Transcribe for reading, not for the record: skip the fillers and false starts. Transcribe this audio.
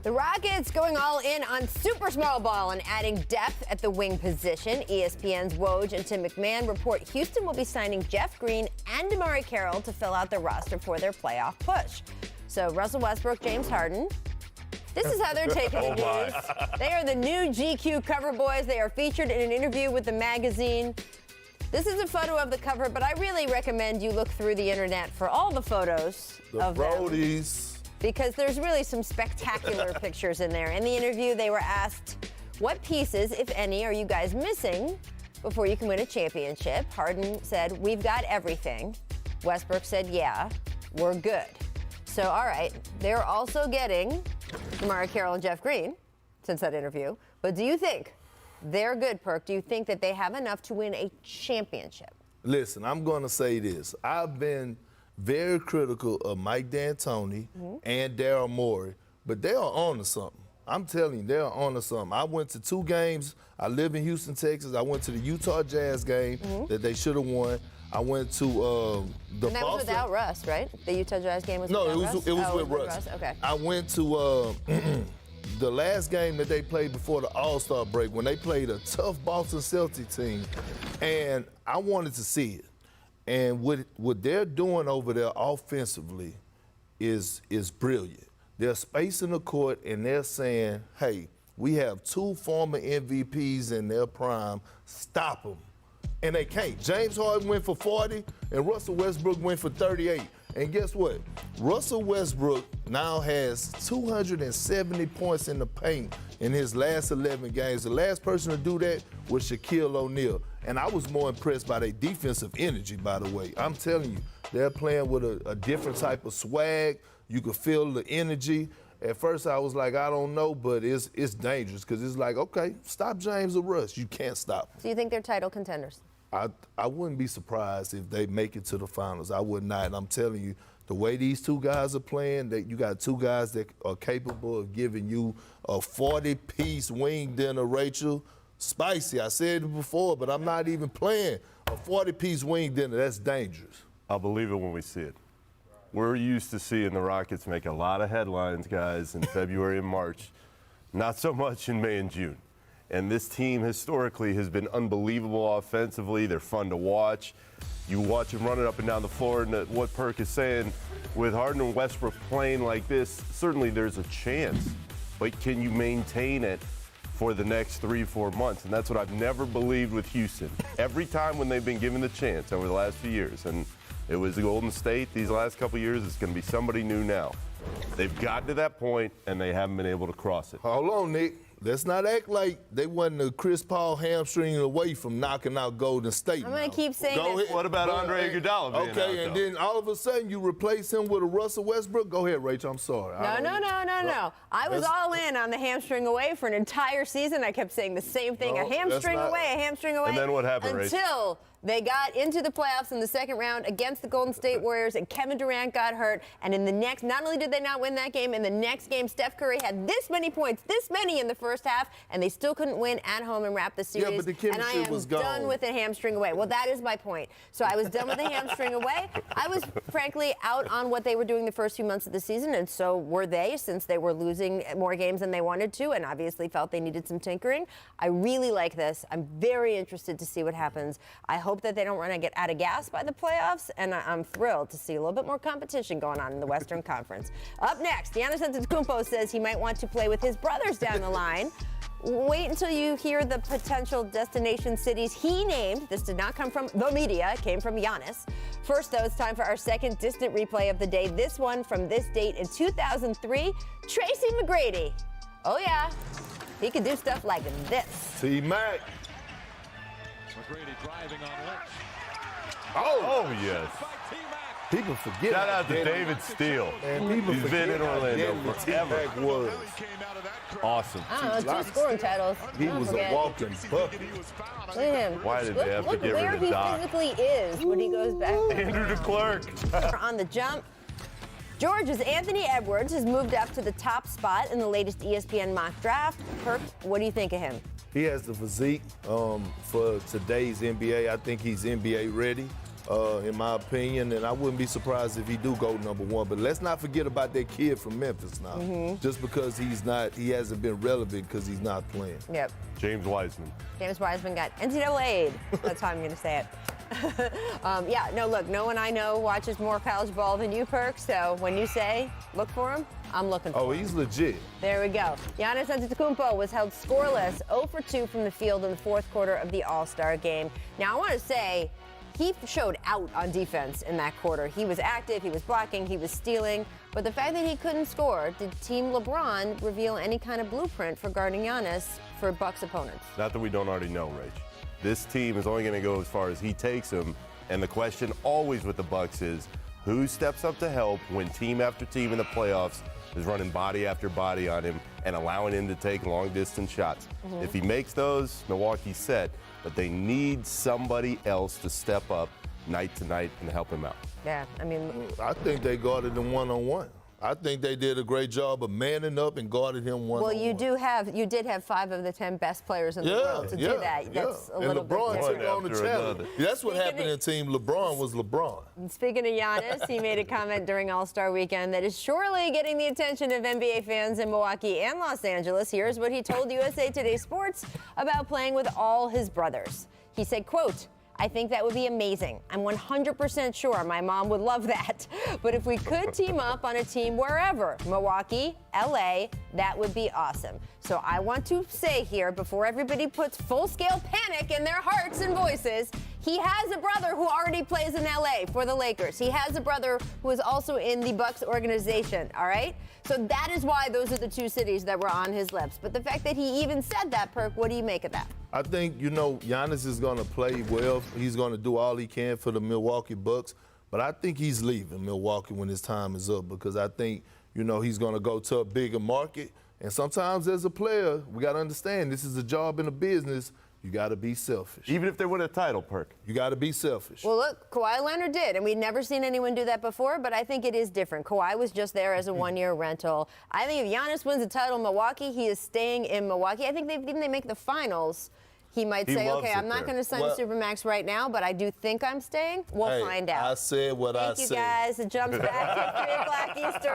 The Rockets going all in on super small ball and adding depth at the wing position. ESPN's Woj and Tim McMahon report Houston will be signing Jeff Green and Amari Carroll to fill out the roster for their playoff push. So Russell Westbrook, James Harden. This is how they're taking the news. They are the new GQ cover boys. They are featured in an interview with the magazine. This is a photo of the cover, but I really recommend you look through the internet for all the photos of Brodies. them. Because there's really some spectacular pictures in there. In the interview, they were asked, what pieces, if any, are you guys missing before you can win a championship? Harden said, we've got everything. Westbrook said, yeah, we're good. So, all right, they're also getting Amari Carroll and Jeff Green since that interview. But do you think they're good, Perk? Do you think that they have enough to win a championship? Listen, I'm going to say this. I've been very critical of Mike D'Antoni and Daryl Morey, but they are on to something. I'm telling you, they're on to something. I went to 2 games. I live in Houston, Texas. I went to the Utah Jazz game that they should have won. I went to the And that Boston. was without Russ, right? The Utah Jazz game was without Russ? No, it was with Russ. Okay. I went to the last game that they played before the All-Star break when they played a tough Boston Celtics team, and I wanted to see it. And what they're doing over there offensively is brilliant. They're spacing the court, and they're saying, hey, we have 2 former MVPs in their prime. Stop them. And they can't. James Harden went for 40, and Russell Westbrook went for 38. And guess what? Russell Westbrook now has 270 points in the paint in his last 11 games. The last person to do that was Shaquille O'Neal. And I was more impressed by their defensive energy, by the way. I'm telling you, they're playing with a different type of swag. You could feel the energy. At first, I was like, I don't know, but it's dangerous because it's like, okay, stop James or Russ. You can't stop them. So you think they're title contenders? I wouldn't be surprised if they make it to the finals. I would not. And I'm telling you, the way these 2 guys are playing, that you got 2 guys that are capable of giving you a 40-piece wing dinner, Rachel. Spicy. I said it before, but I'm not even playing. A 40-piece wing dinner, that's dangerous. I'll believe it when we see it. We're used to seeing the Rockets make a lot of headlines, guys, in February and March. Not so much in May and June. And this team historically has been unbelievable offensively. They're fun to watch. You watch them running up and down the floor, and what Perk is saying, with Harden and Westbrook playing like this, certainly there's a chance. But can you maintain it for the next 3-4 months? And that's what I've never believed with Houston. Every time when they've been given the chance over the last few years, and it was the Golden State these last couple of years, it's going to be somebody new now. They've gotten to that point, and they haven't been able to cross it. Hold on, Nick. Let's not act like they wasn't a Chris Paul hamstring away from knocking out Golden State. I'm going to keep saying Go that. ahead. What about Andre Iguodala being Okay, out, and though? then all of a sudden you replace him with a Russell Westbrook? Go ahead, Rachel. I'm sorry. No. I was all in on the hamstring away for an entire season. I kept saying the same thing, No, a hamstring away. And then what happened, Rach? Until they got into the playoffs in the second round against the Golden State Warriors, and Kevin Durant got hurt. And in the next, not only did they not win that game, in the next game, Steph Curry had this many points, this many in the first half, and they still couldn't win at home and wrap the series. Yeah, but the chemistry and I am was gone. done with the hamstring away. Well, that is my point. So I was done with the hamstring away. I was, frankly, out on what they were doing the first few months of the season, and so were they, since they were losing more games than they wanted to, and obviously felt they needed some tinkering. I really like this. I'm very interested to see what happens. I hope that they don't run out of gas by the playoffs, and I'm thrilled to see a little bit more competition going on in the Western Conference. Up next, Giannis Antetokounmpo says he might want to play with his brothers down the line. Wait until you hear the potential destination cities he named. This did not come from the media. It came from Giannis. First, though, it's time for our second distant replay of the day. This one from this date in 2003, Tracy McGrady. Oh, yeah. He could do stuff like this. T-Mac. McGrady driving on Lynch. Oh, yes. People forget. Shout out to how David deadly- Steele. Man, people He's forget been in how Orlando deadly forever. T-Mac was. Awesome. I don't know, 2 scoring titles. He Don't was forget. a walking bucket. Look at him. Why did they have to Look get where rid of he Doc? physically is when he goes back. Andrew DeClerc. On the jump. Georgia's Anthony Edwards has moved up to the top spot in the latest ESPN mock draft. Perk, what do you think of him? He has the physique for today's NBA. I think he's NBA ready. in my opinion, and I wouldn't be surprised if he do go #1. But let's not forget about that kid from Memphis now. Just because he hasn't been relevant because he's not playing. Yep. James Wiseman. James Wiseman got NCAA'd. That's how I'm going to say it. Yeah, no, look, no one I know watches more college ball than you, Perk. So when you say look for him, I'm looking for him. Oh, he's legit. There we go. Giannis Antetokounmpo was held scoreless, 0 for 2 from the field in the fourth quarter of the All-Star game. Now, I want to say he showed out on defense in that quarter. He was active, he was blocking, he was stealing. But the fact that he couldn't score, did Team LeBron reveal any kind of blueprint for guarding Giannis for Bucks opponents? Not that we don't already know, Rach. This team is only going to go as far as he takes them. And the question always with the Bucks is, who steps up to help when team after team in the playoffs is running body after body on him and allowing him to take long-distance shots? If he makes those, Milwaukee's set. But they need somebody else to step up night to night and help him out. Yeah, I mean, I think they guarded him one-on-one. I think they did a great job of manning up and guarding him one-on-one. well, you did have 5 of the 10 best players in the world to do that. That's a little and LeBron bit took different. on the After challenge. another. That's what Speaking happened of- in Team LeBron was LeBron. Speaking of Giannis, he made a comment during All-Star Weekend that is surely getting the attention of NBA fans in Milwaukee and Los Angeles. Here's what he told USA Today Sports about playing with all his brothers. He said, quote, "I think that would be amazing. I'm 100% sure my mom would love that. But if we could team up on a team wherever, Milwaukee, LA, that would be awesome." So I want to say here, before everybody puts full-scale panic in their hearts and voices, he has a brother who already plays in LA for the Lakers. He has a brother who is also in the Bucks organization, all right? So that is why those are the 2 cities that were on his lips. But the fact that he even said that, Perk, what do you make of that? I think, Giannis is going to play well. He's going to do all he can for the Milwaukee Bucks. But I think he's leaving Milwaukee when his time is up because I think, he's going to go to a bigger market. And sometimes as a player, we got to understand this is a job in a business. You got to be selfish. Even if they win a title, Perk. You got to be selfish. Well, look, Kawhi Leonard did, and we'd never seen anyone do that before, but I think it is different. Kawhi was just there as a one-year rental. I think if Giannis wins a title in Milwaukee, he is staying in Milwaukee. I think even they make the finals, he might He say, loves okay, it I'm not there. going to sign Well- a Supermax right now, but I do think I'm staying. We'll Hey, find out. I said what I Thank you, said. guys. It jumps back at 3 o'clock Eastern.